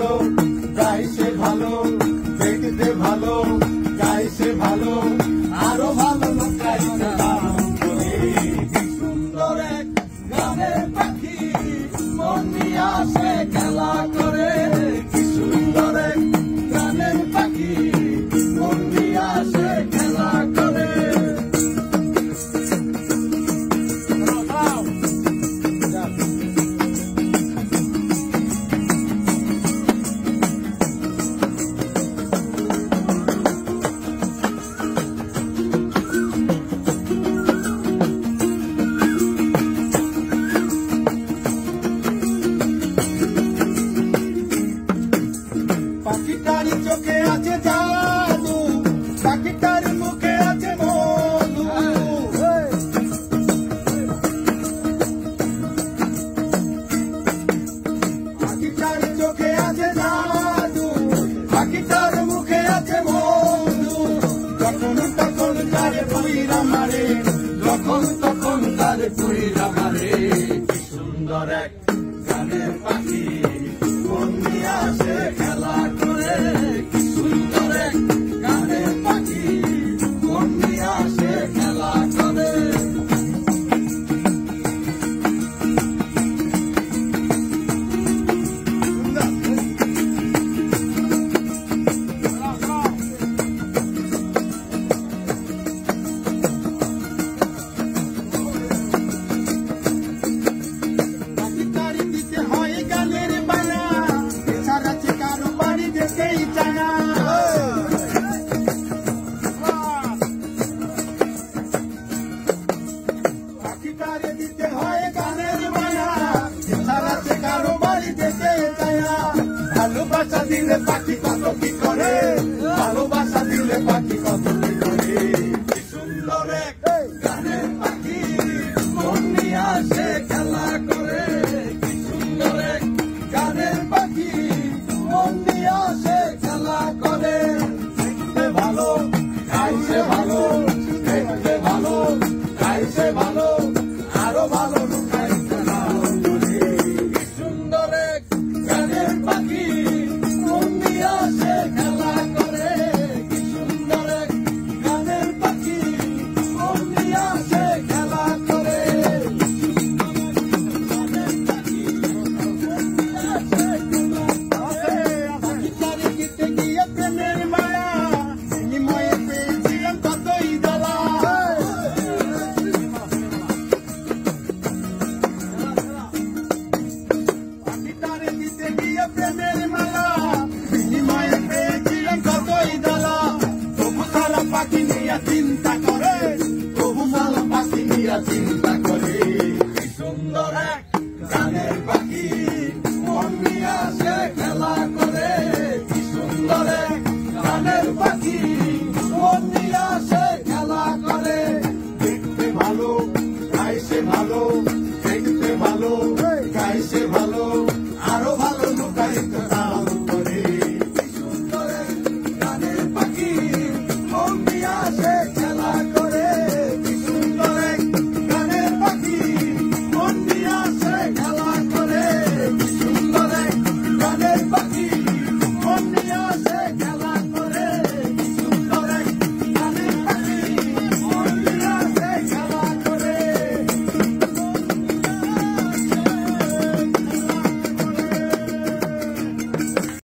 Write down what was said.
ভালো, গাই সে ভালো, দেখতে ভালো, গাই সে ভালো, আরো ভালো লোক গাইছে গান করে। কি সুন্দর এক গানের পাখি মন নিয়ে আসে খেলা করে। কি সুন্দর এক গানের পাখি মন নিয়ে আসে খেলা করে। পাখিটারি চোখে আছে জাদু, পাখিটার মুখে আছে মধু। পাখিটার চোখে আছে জাদু, পাখিটার মুখে আছে মধু। যখন তখন তারে পুইরা মারে, যখন তখন তারে পুইরা মারে। কি সুন্দর এক গানের পাখি মন নিয়ে আসে খেলা করে। কি সুন্দর এক গানের পাখি মন নিয়ে আসে খেলা করে। পাখিটারি দিতে হয় গানের বানা, এছাড়া যে কারো বাড়ি যেতেই চায় না। পাখিটারি দিতে হয় গানের বানা, এছাড়া যে কারো বাড়ি যেতেই চায় না। ভালোবাসা দিলে পাখি কত কি করে, ভালোবাসা